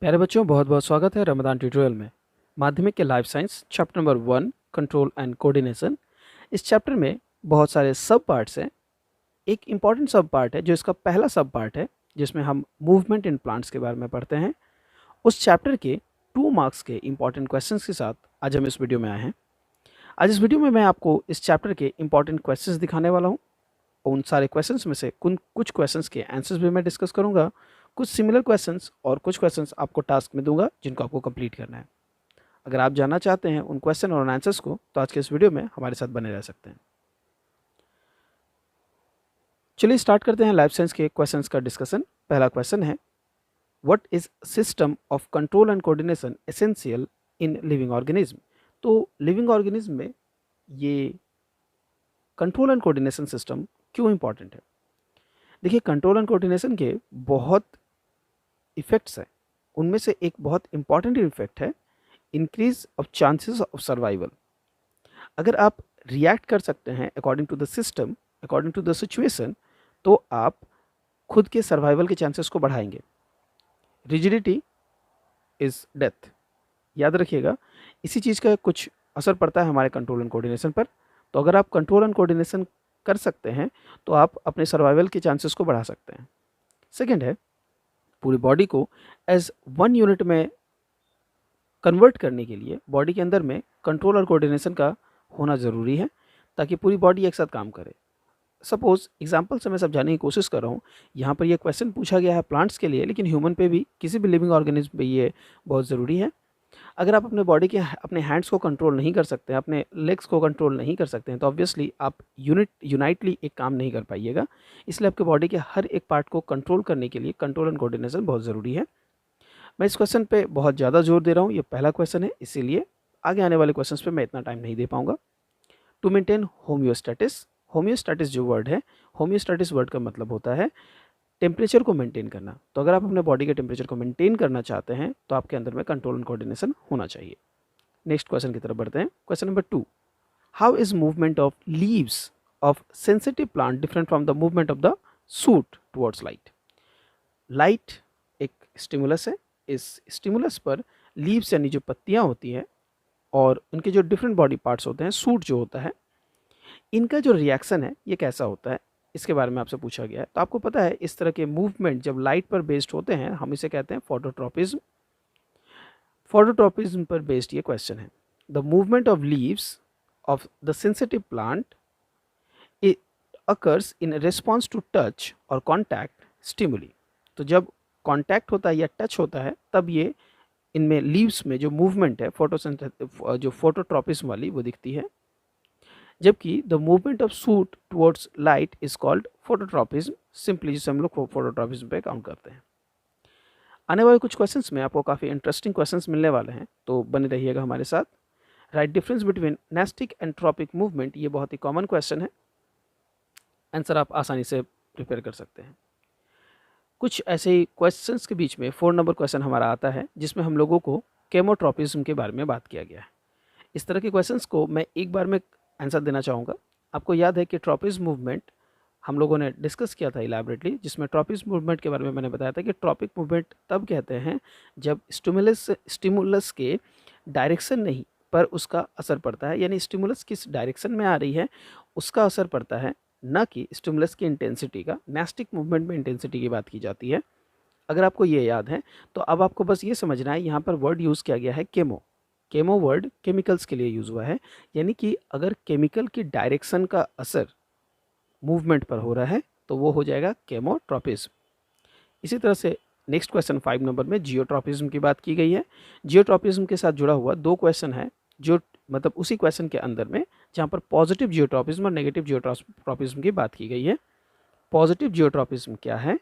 प्यारे बच्चों, बहुत बहुत स्वागत है रमदान ट्यूटोरियल में। माध्यमिक के life science chapter number 1 control and coordination. इस चैप्टर में बहुत सारे सब पार्ट्स हैं। एक इम्पॉर्टेंट सब पार्ट है जो इसका पहला सब पार्ट है, जिसमें हम मूवमेंट इन प्लांट्स के बारे में पढ़ते हैं। उस चैप्टर के 2 मार्क्स के इम्पॉर्टेंट क्वेश्चंस के साथ आज हम इस वीडियो में आए हैं। आज इस वीडियो में मैं आपको इस चैप्टर के इम्पॉर्टेंट क्वेश्चंस दिखाने वाला हूँ। उन सारे क्वेश्चंस में से कुछ क्वेश्चंस के आंसर्स भी मैं डिस्कस करूंगा, कुछ सिमिलर क्वेश्चंस और कुछ क्वेश्चंस आपको टास्क में दूंगा जिनको आपको कंप्लीट करना है। अगर आप जानना चाहते हैं उन क्वेश्चन और आंसर्स को, तो आज के इस वीडियो में हमारे साथ बने रह सकते हैं। चलिए स्टार्ट करते हैं लाइफ साइंस के क्वेश्चंस का डिस्कशन। पहला क्वेश्चन है, what is system of control and coordination essential in living organism. तो लिविंग ऑर्गेनिज्म में ये कंट्रोल एंड कोऑर्डिनेशन सिस्टम क्यों इंपॉर्टेंट है। देखिए, कंट्रोल एंड कोऑर्डिनेशन के बहुत इफेक्ट्स हैं। उनमें से एक बहुत इंपॉर्टेंट इफेक्ट है increase of chances of survival. अगर आप रिएक्ट कर सकते हैं according to the system, according to the situation, तो आप खुद के सर्वाइवल के चांसेस को बढ़ाएंगे। रिजिडिटी इज डेथ, याद रखिएगा। इसी चीज़ का कुछ असर पड़ता है हमारे कंट्रोल एंड कोऑर्डिनेशन पर। तो अगर आप कंट्रोल एंड कोऑर्डिनेशन कर सकते हैं तो आप अपने सर्वाइवल के चांसेस को बढ़ा सकते हैं। सेकेंड है, पूरी बॉडी को एज वन यूनिट में कन्वर्ट करने के लिए बॉडी के अंदर में कंट्रोल और कोऑर्डिनेशन का होना ज़रूरी है, ताकि पूरी बॉडी एक साथ काम करे। सपोज एग्जांपल से मैं समझाने की कोशिश कर रहा हूँ। यहाँ पर ये क्वेश्चन पूछा गया है प्लांट्स के लिए, लेकिन ह्यूमन पे भी, किसी भी लिविंग ऑर्गेनिज्म पे ये बहुत ज़रूरी है। अगर आप अपने बॉडी के अपने हैंड्स को कंट्रोल नहीं कर सकते हैं, अपने लेग्स को कंट्रोल नहीं कर सकते हैं, तो ऑब्वियसली आप यूनाइटली एक काम नहीं कर पाइएगा। इसलिए आपके बॉडी के हर एक पार्ट को कंट्रोल करने के लिए कंट्रोल एंड कोऑर्डिनेशन बहुत ज़रूरी है। मैं इस क्वेश्चन पे बहुत ज़्यादा जोर दे रहा हूँ, ये पहला क्वेश्चन है, इसीलिए आगे आने वाले क्वेश्चंस पे मैं इतना टाइम नहीं दे पाऊंगा। टू मेंटेन होम्योस्टेटिस, होम्योस्टेटिस जो वर्ड है, होम्योस्टेटिस वर्ड का मतलब होता है टेम्परेचर को मेंटेन करना। तो अगर आप अपने बॉडी के टेम्परेचर को मेंटेन करना चाहते हैं तो आपके अंदर में कंट्रोल एंड कोऑर्डिनेशन होना चाहिए। नेक्स्ट क्वेश्चन की तरफ बढ़ते हैं। Question number 2, how is movement of leaves of sensitive plant different from the movement of the suit towards light. Light एक स्टिमुलस है। इस स्टिमुलस पर लीव्स यानी जो पत्तियां होती हैं और उनके जो डिफरेंट बॉडी पार्ट्स होते हैं, सूट जो होता है, इनका जो रिएक्शन है ये कैसा होता है, इसके बारे में आपसे पूछा गया है। तो आपको पता है इस तरह के मूवमेंट जब लाइट पर बेस्ड होते हैं, हम इसे कहते हैं फोटोट्रॉपिज्म। फोटोट्रॉपिज्म पर बेस्ड ये क्वेश्चन है। The movement of leaves of the sensitive plant occurs in response to touch और कॉन्टैक्ट स्टिमुली। तो जब कॉन्टैक्ट होता है या टच होता है, तब ये इनमें लीव्स में जो मूवमेंट है जो फोटोट्रॉपिज्म वाली, वो दिखती है। जबकि the movement of suit towards light is called phototropism, simply जिसे हम लोग फोटोट्रॉपिज्म पे काउंट करते हैं। आने वाले कुछ क्वेश्चंस में आपको काफ़ी इंटरेस्टिंग क्वेश्चंस मिलने वाले हैं, तो बने रहिएगा हमारे साथ। Right difference between nastic and tropic movement, ये बहुत ही कॉमन क्वेश्चन है, आंसर आप आसानी से प्रिपेयर कर सकते हैं। कुछ ऐसे ही क्वेश्चंस के बीच में 4 नंबर क्वेश्चन हमारा आता है, जिसमें हम लोगों को केमोट्रॉपिज्म के बारे में बात किया गया है। इस तरह के क्वेश्चंस को मैं एक बार में आंसर देना चाहूँगा। आपको याद है कि ट्रॉपिज्म मूवमेंट हम लोगों ने डिस्कस किया था इलैबोरेटली, जिसमें ट्रॉपिज्म मूवमेंट के बारे में मैंने बताया था कि ट्रॉपिक मूवमेंट तब कहते हैं जब स्टिमुलस के डायरेक्शन नहीं पर उसका असर पड़ता है, यानी स्टिमुलस किस डायरेक्शन में आ रही है उसका असर पड़ता है, न कि स्टिमुलस की इंटेंसिटी का। नेस्टिक मूवमेंट में इंटेंसिटी की बात की जाती है। अगर आपको ये याद है तो अब आपको बस ये समझना है, यहाँ पर वर्ड यूज़ किया गया है केमो। केमो वर्ड केमिकल्स के लिए यूज़ हुआ है, यानी कि अगर केमिकल की डायरेक्शन का असर मूवमेंट पर हो रहा है तो वो हो जाएगा केमोट्रॉपिज्म। इसी तरह से नेक्स्ट क्वेश्चन 5 नंबर में जियोट्रॉपिज्म की बात की गई है। जियोट्रॉपिज्म के साथ जुड़ा हुआ 2 क्वेश्चन है, जो मतलब उसी क्वेश्चन के अंदर में, जहाँ पर पॉजिटिव जियोट्रॉपिज्म और नेगेटिव जियोट्रॉपिज्म की बात की गई है। पॉजिटिव जियोट्रॉपिज्म क्या है?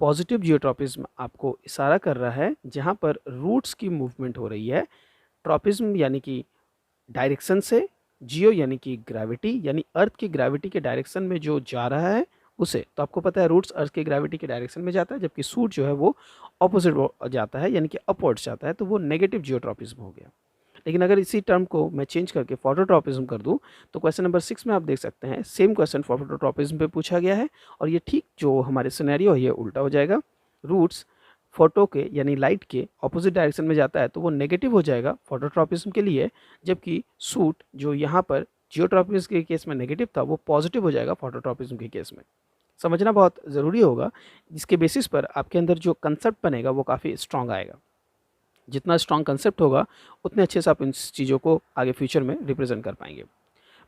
पॉजिटिव जियोट्रॉपिज्म आपको इशारा कर रहा है जहाँ पर रूट्स की मूवमेंट हो रही है, ट्रॉपिज्म यानी कि डायरेक्शन से, जियो यानी कि ग्रेविटी, यानी अर्थ की ग्रेविटी के डायरेक्शन में जो जा रहा है उसे। तो आपको पता है रूट्स अर्थ की ग्रेविटी के डायरेक्शन में जाता है, जबकि सूट जो है वो ऑपोजिट जाता है, यानी कि अपवर्ड्स जाता है, तो वो नेगेटिव जियोट्रॉपिज्म हो गया। लेकिन अगर इसी टर्म को मैं चेंज करके फोटोट्रॉपिज्म कर दूं, तो क्वेश्चन नंबर 6 में आप देख सकते हैं सेम क्वेश्चन फोटोट्रॉपिज्म पे पूछा गया है, और ये ठीक जो हमारे सिनेरियो है ये उल्टा हो जाएगा। रूट्स फोटो के यानी लाइट के ऑपोजिट डायरेक्शन में जाता है तो वो नेगेटिव हो जाएगा फोटोट्रॉपिज्म के लिए, जबकि सूट जो यहाँ पर जियोट्रॉपिज्म के केस में नेगेटिव था वो पॉजिटिव हो जाएगा फोटोट्रॉपिज्म के केस में। समझना बहुत ज़रूरी होगा, जिसके बेसिस पर आपके अंदर जो कंसेप्ट बनेगा वो काफ़ी स्ट्रांग आएगा। जितना स्ट्रांग कंसेप्ट होगा उतने अच्छे से आप इन चीज़ों को आगे फ्यूचर में रिप्रेजेंट कर पाएंगे।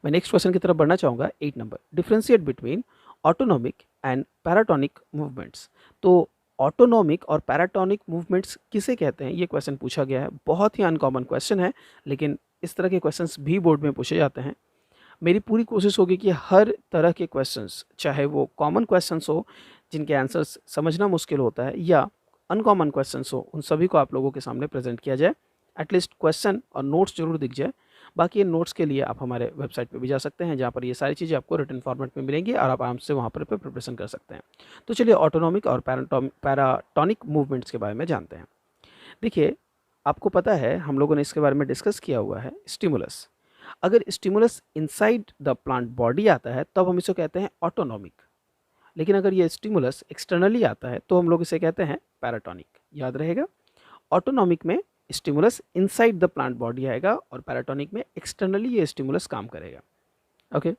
मैं नेक्स्ट क्वेश्चन की तरफ बढ़ना चाहूँगा। 8 number, differentiate between autonomic and paratonic movements. तो ऑटोनॉमिक और पैराटोनिक मूवमेंट्स किसे कहते हैं, ये क्वेश्चन पूछा गया है। बहुत ही अनकॉमन क्वेश्चन है, लेकिन इस तरह के क्वेश्चंस भी बोर्ड में पूछे जाते हैं। मेरी पूरी कोशिश होगी कि हर तरह के क्वेश्चंस, चाहे वो कॉमन क्वेश्चंस हो जिनके आंसर्स समझना मुश्किल होता है, या अनकॉमन क्वेश्चंस हो, उन सभी को आप लोगों के सामने प्रेजेंट किया जाए। एटलीस्ट क्वेश्चन और नोट्स जरूर दिख जाए। बाकी इन नोट्स के लिए आप हमारे वेबसाइट पे भी जा सकते हैं, जहाँ पर ये सारी चीज़ें आपको रिटन फॉर्मेट में मिलेंगी और आप आराम से वहाँ पर प्रिपरेशन कर सकते हैं। तो चलिए ऑटोनॉमिक और पैराटोनिक मूवमेंट्स के बारे में जानते हैं। देखिए, आपको पता है हम लोगों ने इसके बारे में डिस्कस किया हुआ है, स्टिमुलस। अगर stimulus inside the plant body आता है तब हम इसे कहते हैं ऑटोनॉमिक, लेकिन अगर ये स्टिमुलस एक्सटर्नली आता है तो हम लोग इसे कहते हैं पैराटोनिक। याद रहेगा, ऑटोनॉमिक में stimulus inside the plant body आएगा और पैराटोनिक में एक्सटर्नली ये स्टिमुलस काम करेगा। ओके,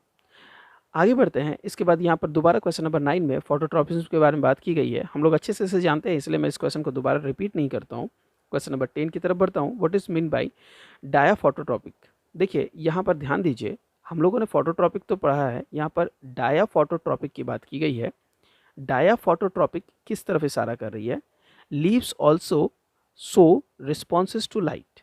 आगे बढ़ते हैं। इसके बाद यहाँ पर दोबारा क्वेश्चन नंबर 9 में फोटोट्रॉपिज्म के बारे में बात की गई है। हम लोग अच्छे से इसे जानते हैं, इसलिए मैं इस क्वेश्चन को दोबारा रिपीट नहीं करता हूँ। क्वेश्चन नंबर 10 की तरफ बढ़ता हूँ। What is mean by diaphototropic. देखिए, यहाँ पर ध्यान दीजिए, हम लोगों ने फोटोट्रॉपिक तो पढ़ा है, यहाँ पर डायाफोटोट्रॉपिक की बात की गई है। डायाफोटोट्रॉपिक किस तरफ इशारा कर रही है? Leaves also show responses to light,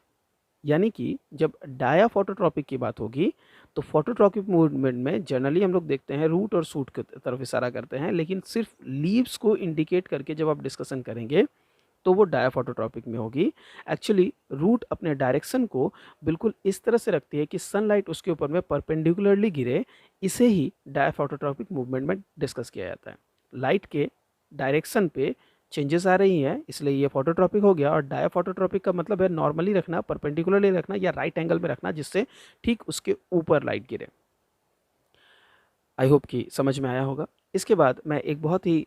यानी कि जब डायाफोटोट्रॉपिक की बात होगी तो फोटोट्रॉपिक मूवमेंट में जनरली हम लोग देखते हैं रूट और शूट की तरफ इशारा करते हैं, लेकिन सिर्फ लीव्स को इंडिकेट करके जब आप डिस्कशन करेंगे तो वो डायाफोटोट्रॉपिक में होगी। एक्चुअली रूट अपने डायरेक्शन को बिल्कुल इस तरह से रखती है कि सनलाइट उसके ऊपर में परपेंडिकुलरली गिरे। इसे ही डायाफोटोट्रॉपिक मूवमेंट में डिस्कस किया जाता है। लाइट के डायरेक्शन पे चेंजेस आ रही हैं, इसलिए ये फोटोट्रॉपिक हो गया। और डायाफोटोट्रॉपिक का मतलब है नॉर्मली रखना, परपेंडिकुलरली रखना या राइट एंगल में रखना, जिससे ठीक उसके ऊपर लाइट गिरे। आई होप कि समझ में आया होगा। इसके बाद मैं एक बहुत ही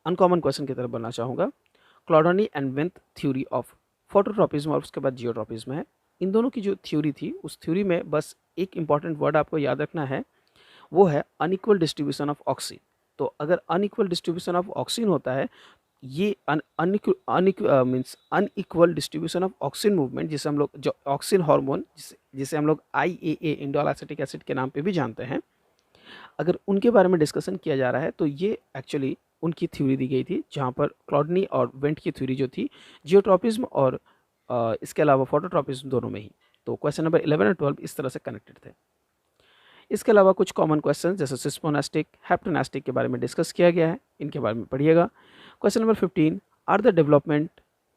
अनकॉमन क्वेश्चन की तरफ बढ़ना चाहूँगा। क्लॉडोनी एंड वेंथ थ्योरी ऑफ फोटोट्रॉपिज्म और उसके बाद जियोट्रॉपिज्म है। इन दोनों की जो थ्योरी थी, उस थ्योरी में बस एक इंपॉर्टेंट वर्ड आपको याद रखना है, वो है अनइक्वल डिस्ट्रीब्यूशन ऑफ ऑक्सीजन। तो अगर अनइक्वल डिस्ट्रीब्यूशन ऑफ ऑक्सीजन होता है, ये means unequal distribution of oxygen movement, जिसे हम लोग जो ऑक्सीजन हार्मोन जिसे हम लोग IAA इंडोल एसिटिक एसिड के नाम पे भी जानते हैं, अगर उनके बारे में डिस्कशन किया जा रहा है तो ये एक्चुअली उनकी थ्योरी दी गई थी, जहाँ पर क्लॉडनी और वेंट की थ्योरी जो थी जियोट्रॉपिज्म और इसके अलावा फोटोट्रॉपिज्म दोनों में ही। तो क्वेश्चन नंबर 11 और 12 इस तरह से कनेक्टेड थे। इसके अलावा कुछ कॉमन क्वेश्चन जैसे सिस्मोनास्टिक, हेप्टोनास्टिक के बारे में डिस्कस किया गया है, इनके बारे में पढ़िएगा। Question number 15, are the development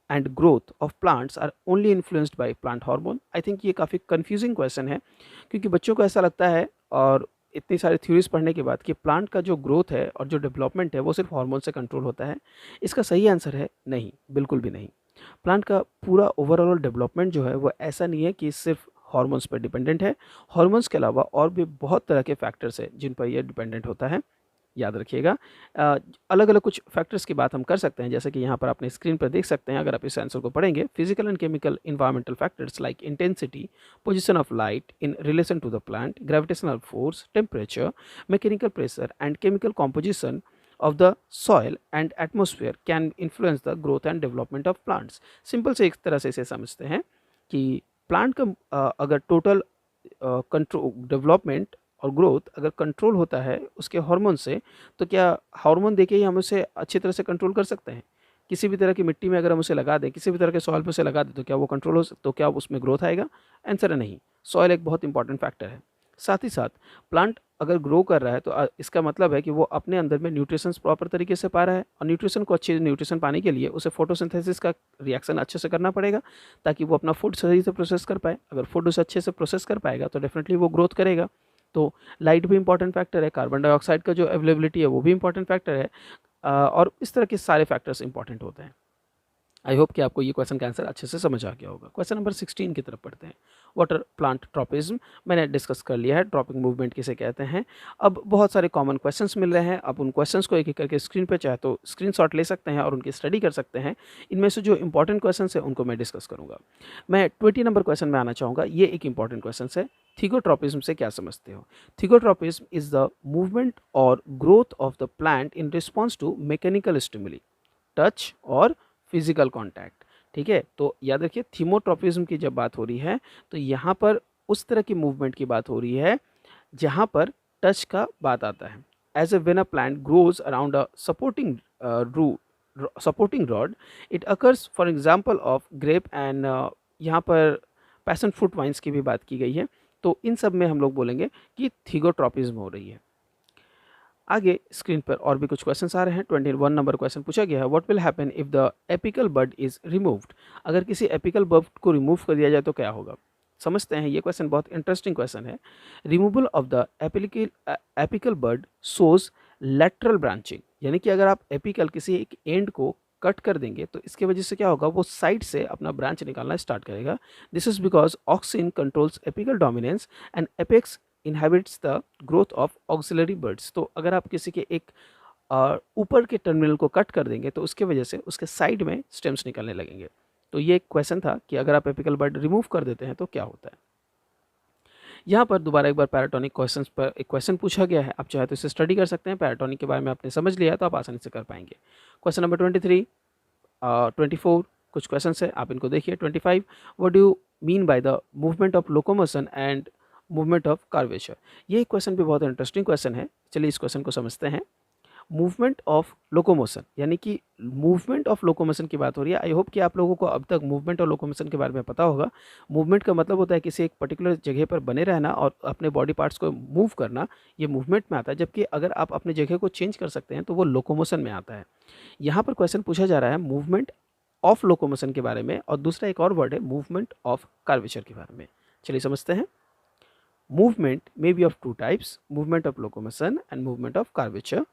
and growth of plants are only influenced by plant hormone. I think ये काफ़ी कन्फ्यूजिंग क्वेश्चन है, क्योंकि बच्चों को ऐसा लगता है और इतनी सारी थ्योरीज पढ़ने के बाद कि प्लांट का जो ग्रोथ है और जो डेवलपमेंट है वो सिर्फ हार्मोन से कंट्रोल होता है। इसका सही आंसर है नहीं, बिल्कुल भी नहीं। प्लांट का पूरा ओवरऑल डेवलपमेंट जो है वो ऐसा नहीं है कि सिर्फ हार्मोन्स पर डिपेंडेंट है। हार्मोन्स के अलावा और भी बहुत तरह के फैक्टर्स हैं जिन पर यह डिपेंडेंट होता है। याद रखिएगा, अलग अलग कुछ फैक्टर्स की बात हम कर सकते हैं, जैसे कि यहाँ पर अपने स्क्रीन पर देख सकते हैं। अगर आप इस आंसर को पढ़ेंगे, physical and chemical environmental factors like intensity, position of light in relation to the plant, gravitational force, temperature, mechanical pressure and chemical composition of the soil and atmosphere can influence the growth and development of plants। Simple से एक तरह से इसे समझते हैं कि plant का अगर टोटल कंट्रोल, डेवलपमेंट और ग्रोथ अगर कंट्रोल होता है उसके हार्मोन से, तो क्या हार्मोन देके ही हम उसे अच्छी तरह से कंट्रोल कर सकते हैं? किसी भी तरह की मिट्टी में अगर हम उसे लगा दें, किसी भी तरह के सॉइल पे उसे लगा दें, तो क्या वो कंट्रोल हो तो क्या उसमें ग्रोथ आएगा? आंसर है नहीं। सॉइल एक बहुत इंपॉर्टेंट फैक्टर है। साथ ही साथ प्लांट अगर ग्रो कर रहा है तो इसका मतलब है कि वो अपने अंदर में न्यूट्रिशंस प्रॉपर तरीके से पा रहा है, और न्यूट्रिशन को अच्छे न्यूट्रिशन पाने के लिए उसे फोटोसिंथेसिस का रिएक्शन अच्छे से करना पड़ेगा, ताकि वो अपना फूड सही से प्रोसेस कर पाए। अगर फूड उसे अच्छे से प्रोसेस कर पाएगा तो डेफिनेटली वो ग्रोथ करेगा। तो लाइट भी इंपॉर्टेंट फैक्टर है, कार्बन डाइऑक्साइड का जो अवेलेबिलिटी है वो भी इंपॉर्टेंट फैक्टर है, और इस तरह के सारे फैक्टर्स इंपॉर्टेंट होते हैं। आई होप कि आपको ये क्वेश्चन का आंसर अच्छे से समझ आ गया होगा। क्वेश्चन नंबर 16 की तरफ पढ़ते हैं। वाटर प्लांट ट्रॉपिज्म मैंने डिस्कस कर लिया है, ट्रॉपिंग मूवमेंट किसे कहते हैं। अब बहुत सारे कॉमन क्वेश्चंस मिल रहे हैं, अब उन क्वेश्चंस को एक एक करके स्क्रीन पे चाहे तो स्क्रीनशॉट ले सकते हैं और उनकी स्टडी कर सकते हैं। इनमें से जो इंपॉर्टेंट क्वेश्चंस हैं उनको मैं डिस्कस करूंगा। मैं 20 नंबर क्वेश्चन में आना चाहूँगा। ये एक इंपॉर्टेंट क्वेश्चन है, थिगोट्रॉपिज्म से क्या समझते हो। थिगोट्रॉपिज्म इज द मूवमेंट और growth of the plant in response to mechanical stimuli, touch और फिजिकल कॉन्टैक्ट। ठीक है, तो याद रखिए थीमोट्रॉपिज्म की जब बात हो रही है तो यहाँ पर उस तरह की मूवमेंट की बात हो रही है जहाँ पर टच का बात आता है। As a when a plant grows around a supporting rod it occurs for example of grape and यहाँ पर पैसन फ्रूट वाइन्स की भी बात की गई है। तो इन सब में हम लोग बोलेंगे कि थिगोट्रॉपिज्म हो रही है। आगे स्क्रीन पर और भी कुछ क्वेश्चंस आ रहे हैं। 21 नंबर क्वेश्चन पूछा गया है, what will happen if the apical bud is removed. अगर किसी एपिकल बड को रिमूव कर दिया जाए तो क्या होगा। समझते हैं, ये क्वेश्चन बहुत इंटरेस्टिंग क्वेश्चन है। Removal of the apical bud shows lateral branching, यानी कि अगर आप एपिकल किसी एक एंड को कट कर देंगे तो इसके वजह से क्या होगा, वो साइड से अपना ब्रांच निकालना स्टार्ट करेगा। This is because auxin controls apical dominance and apex inhabits the growth of auxiliary birds. तो अगर आप किसी के एक ऊपर के टर्मिनल को कट कर देंगे तो उसके वजह से उसके साइड में स्टेम्स निकलने लगेंगे। तो ये एक क्वेश्चन था कि अगर आप एपिकल बर्ड रिमूव कर देते हैं तो क्या होता है। यहाँ पर दोबारा एक बार पैराटोनिक क्वेश्चन पर एक क्वेश्चन पूछा गया है, आप चाहे तो इसे स्टडी कर सकते हैं। पैराटोनिक के बारे में आपने समझ लिया है तो आप आसानी से कर पाएंगे। क्वेश्चन नंबर 23, 24 कुछ क्वेश्चन है, आप इनको देखिए। 25, what do mean by the movement of locomotion and movement of curvature. ये क्वेश्चन भी बहुत इंटरेस्टिंग क्वेश्चन है, चलिए इस क्वेश्चन को समझते हैं। मूवमेंट ऑफ लोकोमोशन, यानी कि मूवमेंट ऑफ लोकोमोशन की बात हो रही है। आई होप कि आप लोगों को अब तक मूवमेंट और लोकोमोशन के बारे में पता होगा। मूवमेंट का मतलब होता है किसी एक पर्टिकुलर जगह पर बने रहना और अपने बॉडी पार्ट्स को मूव करना, ये मूवमेंट में आता है। जबकि अगर आप अपनी जगह को चेंज कर सकते हैं तो वो लोकोमोशन में आता है। यहाँ पर क्वेश्चन पूछा जा रहा है मूवमेंट ऑफ लोकोमोशन के बारे में, और दूसरा एक और वर्ड है मूवमेंट ऑफ कार्वेचर के बारे में। चलिए समझते हैं। Movement may be of two types, movement of locomotion and movement of curvature.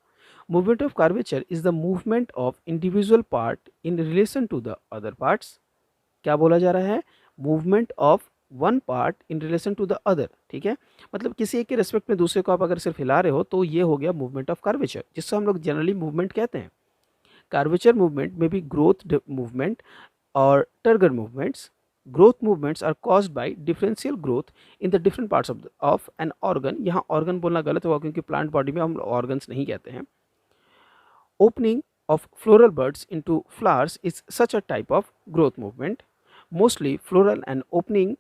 Movement of curvature is the movement of individual part in relation to the other parts. क्या बोला जा रहा है, movement of one part in relation to the other. ठीक है, मतलब किसी एक के रेस्पेक्ट में दूसरे को आप अगर सिर्फ हिला रहे हो तो ये हो गया मूवमेंट ऑफ कार्वेचर, जिससे हम लोग जनरली मूवमेंट कहते हैं। कार्वेचर मूवमेंट में भी ग्रोथ मूवमेंट और turgor movements. Growth movements are caused by differential growth in the different parts of an organ. यहाँ ऑर्गन बोलना गलत होगा क्योंकि प्लांट बॉडी में हम ऑर्गन्स नहीं कहते हैं। Opening of floral buds into flowers is such a type of growth movement. Mostly floral and opening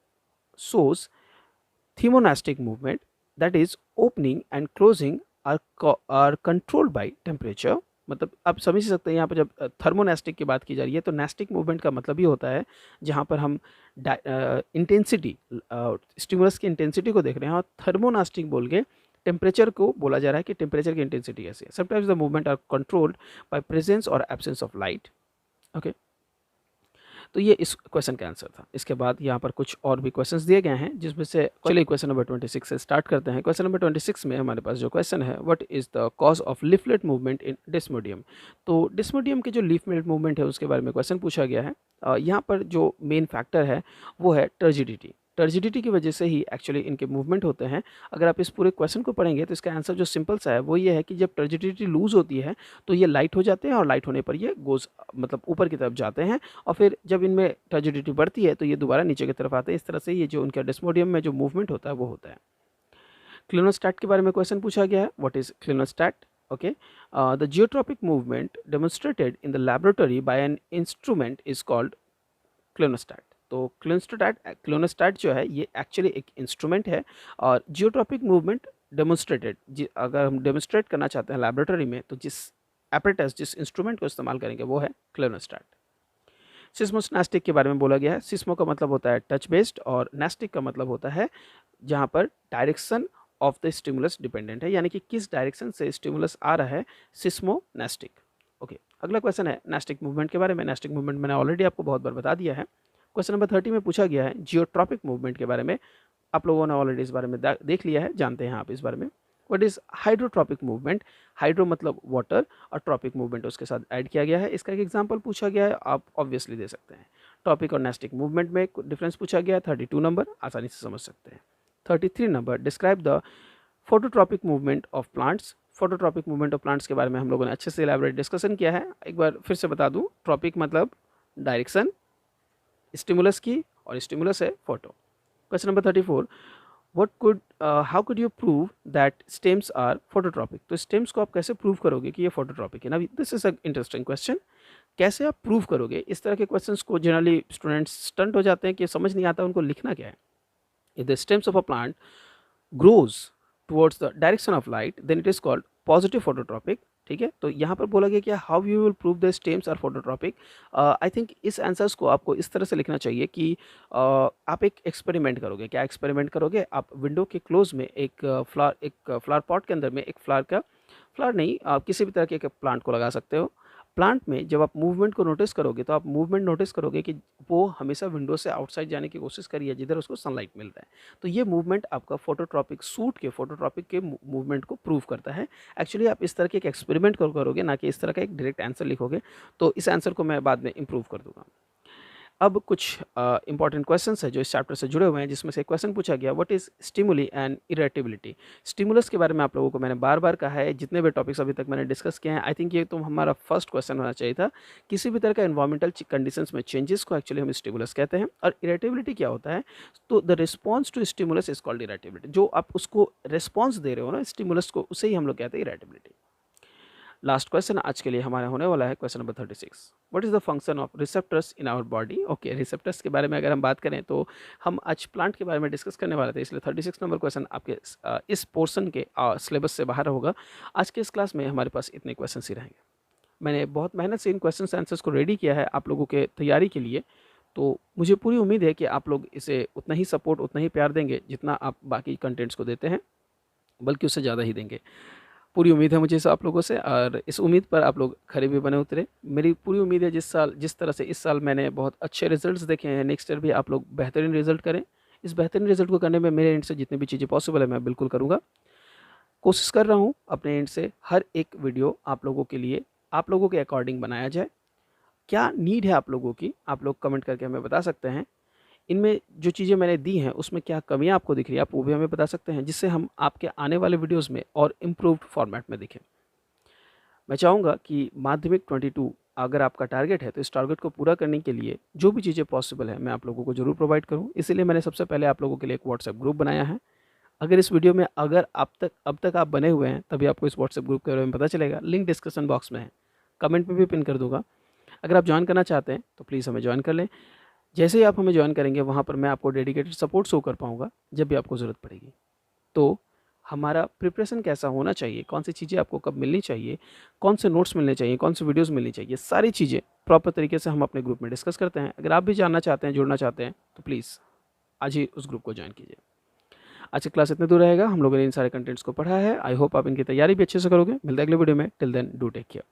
shows thermonastic movement, that is opening and closing are controlled by temperature. मतलब आप समझ सकते हैं यहाँ पर जब थर्मोनेस्टिक की बात की जा रही है तो नेस्टिक मूवमेंट का मतलब ही होता है जहाँ पर हम इंटेंसिटी स्टिमुलस की इंटेंसिटी को देख रहे हैं, और थर्मोनास्टिक बोल के टेम्परेचर को बोला जा रहा है कि टेम्परेचर की इंटेंसिटी कैसी है। Sometimes the movement are controlled by presence और एब्सेंस ऑफ लाइट। ओके, तो ये इस क्वेश्चन का आंसर था। इसके बाद यहाँ पर कुछ और भी क्वेश्चंस दिए गए हैं जिसमें से चलिए क्वेश्चन नंबर 26 से स्टार्ट करते हैं। क्वेश्चन नंबर 26 में हमारे पास जो क्वेश्चन है, what is the cause of leaflet movement in Desmodium. तो डिस्मोडियम के जो लीफलेट मूवमेंट है उसके बारे में क्वेश्चन पूछा गया है। यहाँ पर जो मेन फैक्टर है वो है टर्जिडिटी। टर्जिडिटी की वजह से ही एक्चुअली इनके मूवमेंट होते हैं। अगर आप इस पूरे क्वेश्चन को पढ़ेंगे तो इसका आंसर जो सिंपल सा है वो ये है कि जब टर्जिडिटी लूज होती है तो ये लाइट हो जाते हैं, और लाइट होने पर ये गोज मतलब ऊपर की तरफ जाते हैं, और फिर जब इनमें टर्जिडिटी बढ़ती है तो ये दोबारा नीचे की तरफ आते हैं। इस तरह से ये जो उनका डिस्मोडियम में जो मूवमेंट होता है वो होता है। क्लिनोस्टैट के बारे में क्वेश्चन पूछा गया है, what is clinostat. Okay, the geotropic movement demonstrated in the laboratory by an instrument is called clinostat. तो क्लिनोस्टैट जो है ये एक्चुअली एक इंस्ट्रूमेंट है, और जियोट्रॉपिक मूवमेंट डेमोन्स्ट्रेटेड अगर हम डेमोन्स्ट्रेट करना चाहते हैं लैबोरेटरी में तो जिस एपरेटस जिस इंस्ट्रूमेंट को इस्तेमाल करेंगे वो है क्लिनोस्टैट। सिस्मोस्नेस्टिक के बारे में बोला गया है। सिस्मो का मतलब होता है टच बेस्ड, और नेस्टिक का मतलब होता है जहाँ पर direction of the stimulus dependent है, यानी कि किस डायरेक्शन से स्टिमुलस आ रहा है, सिस्मोनेस्टिक। ओके, अगला क्वेश्चन है नेस्टिक मूवमेंट के बारे में। नेस्टिक मूवमेंट मैंने ऑलरेडी आपको बहुत बार बता दिया है। क्वेश्चन नंबर 30 में पूछा गया है जियोट्रॉपिक मूवमेंट के बारे में। आप लोगों ने ऑलरेडी इस बारे में देख लिया है, जानते हैं आप इस बारे में। What is hydrotropic movement, hydro मतलब वाटर और ट्रॉपिक मूवमेंट उसके साथ ऐड किया गया है, इसका एक एग्जांपल पूछा गया है, आप ऑब्वियसली दे सकते हैं। टॉपिक और नेस्टिक मूवमेंट में डिफरेंस पूछा गया है, 32 नंबर, आसानी से समझ सकते हैं। 33 number, describe the phototropic movement of plants. Phototropic movement of plants के बारे में हम लोगों ने अच्छे से इलैबोरेट डिस्कशन किया है, एक बार फिर से बता दूं, ट्रॉपिक मतलब डायरेक्शन स्टिमुलस की, और स्टिमुलस है photo. Question number 34, how could you prove that stems are phototropic. तो स्टेम्स को आप कैसे प्रूव करोगे कि ये फोटोट्रॉपिक है ना, this is a interesting question. कैसे आप प्रूव करोगे, इस तरह के क्वेश्चंस को जनरली स्टूडेंट्स स्टंट हो जाते हैं कि समझ नहीं आता उनको लिखना क्या है। If the stems of a plant grows towards the direction of light then it is called positive phototropic। ठीक है, तो यहाँ पर बोला गया कि how you will prove the stems are phototropic. I think इस आंसर्स को आपको इस तरह से लिखना चाहिए कि आप एक एक्सपेरिमेंट करोगे। क्या एक्सपेरिमेंट करोगे, आप विंडो के क्लोज में एक फ्लावर पॉट के अंदर में एक फ्लावर नहीं, आप किसी भी तरह के एक प्लांट को लगा सकते हो। प्लांट में जब आप मूवमेंट को नोटिस करोगे तो आप मूवमेंट नोटिस करोगे कि वो हमेशा विंडो से आउटसाइड जाने की कोशिश करी है जिधर उसको सनलाइट मिलता है। तो ये मूवमेंट आपका फोटोट्रॉपिक के मूवमेंट को प्रूव करता है। एक्चुअली आप इस तरह के एक एक्सपेरिमेंट करोगे, ना कि इस तरह का एक डायरेक्ट आंसर लिखोगे। तो इस आंसर को मैं बाद में इम्प्रूव कर दूंगा। अब कुछ इंपॉर्टेंट क्वेश्चंस है जो इस चैप्टर से जुड़े हुए हैं, जिसमें से एक क्वेश्चन पूछा गया, what is stimuli and irritability. Stimulus के बारे में आप लोगों को मैंने बार बार कहा है, जितने भी टॉपिक्स अभी तक मैंने डिस्कस किए हैं, आई थिंक ये तो हमारा फर्स्ट क्वेश्चन होना चाहिए था। किसी भी तरह का एनवायरमेंटल कंडीशंस में चेंजेस को एक्चुअली हम स्टिमुलस कहते हैं। और इरेटिबिलिटी क्या होता है, तो the response to stimulus is called irritability. जो आप उसको रिस्पॉन्स दे रहे हो ना स्टिमुलस को, उसे ही हम लोग कहते हैं इरेटिबिलिटी। लास्ट क्वेश्चन आज के लिए हमारा होने वाला है question number 36, what is the function of receptors in our body. Okay, receptors के बारे में अगर हम बात करें तो हम आज प्लांट के बारे में डिस्कस करने वाले थे, इसलिए 36 नंबर क्वेश्चन आपके इस पोर्शन के सिलेबस से बाहर होगा। आज के इस क्लास में हमारे पास इतने क्वेश्चन ही रहेंगे। मैंने बहुत मेहनत से इन क्वेश्चन आंसर्स को रेडी किया है आप लोगों के तैयारी के लिए, तो मुझे पूरी उम्मीद है कि आप लोग इसे उतना ही सपोर्ट, उतना ही प्यार देंगे जितना आप बाकी कंटेंट्स को देते हैं, बल्कि उससे ज़्यादा ही देंगे। पूरी उम्मीद है मुझे इस आप लोगों से, और इस उम्मीद पर आप लोग खरे भी बने उतरे। मेरी पूरी उम्मीद है जिस तरह से इस साल मैंने बहुत अच्छे रिजल्ट्स देखे हैं, नेक्स्ट ईयर भी आप लोग बेहतरीन रिजल्ट करें। इस बेहतरीन रिजल्ट को करने में मेरे एंड से जितनी भी चीज़ें पॉसिबल है मैं बिल्कुल करूँगा, कोशिश कर रहा हूँ अपने एंड से हर एक वीडियो आप लोगों के लिए, आप लोगों के अकॉर्डिंग बनाया जाए। क्या नीड है आप लोगों की, आप लोग कमेंट करके हमें बता सकते हैं। इनमें जो चीज़ें मैंने दी हैं उसमें क्या कमियां आपको दिख रही है, आप वो भी हमें बता सकते हैं, जिससे हम आपके आने वाले वीडियोस में और इम्प्रूव्ड फॉर्मेट में दिखें। मैं चाहूँगा कि माध्यमिक 22 अगर आपका टारगेट है तो इस टारगेट को पूरा करने के लिए जो भी चीज़ें पॉसिबल है मैं आप लोगों को ज़रूर प्रोवाइड करूँ। इसीलिए मैंने सबसे पहले आप लोगों के लिए एक व्हाट्सएप ग्रुप बनाया है। अगर इस वीडियो में अगर अब तक आप बने हुए हैं तभी आपको इस व्हाट्सएप ग्रुप के बारे में पता चलेगा। लिंक डिस्क्रिप्शन बॉक्स में है, कमेंट में भी पिन कर दूंगा। अगर आप ज्वाइन करना चाहते हैं तो प्लीज़ हमें ज्वाइन कर लें। जैसे ही आप हमें ज्वाइन करेंगे वहाँ पर मैं आपको डेडिकेटेड सपोर्ट शो कर पाऊँगा जब भी आपको ज़रूरत पड़ेगी। तो हमारा प्रिपरेशन कैसा होना चाहिए, कौन सी चीज़ें आपको कब मिलनी चाहिए, कौन से नोट्स मिलने चाहिए, कौन सी वीडियोस मिलनी चाहिए, सारी चीज़ें प्रॉपर तरीके से हम अपने ग्रुप में डिस्कस करते हैं। अगर आप भी जानना चाहते हैं, जुड़ना चाहते हैं तो प्लीज़ आज ही उस ग्रुप को ज्वाइन कीजिए। आज की क्लास इतने दूर रहेगा, हम लोगों ने इन सारे कंटेंट्स को पढ़ा है। आई होप आप इनकी तैयारी भी अच्छे से करोगे। मिलते हैं अगले वीडियो में, till then do take care.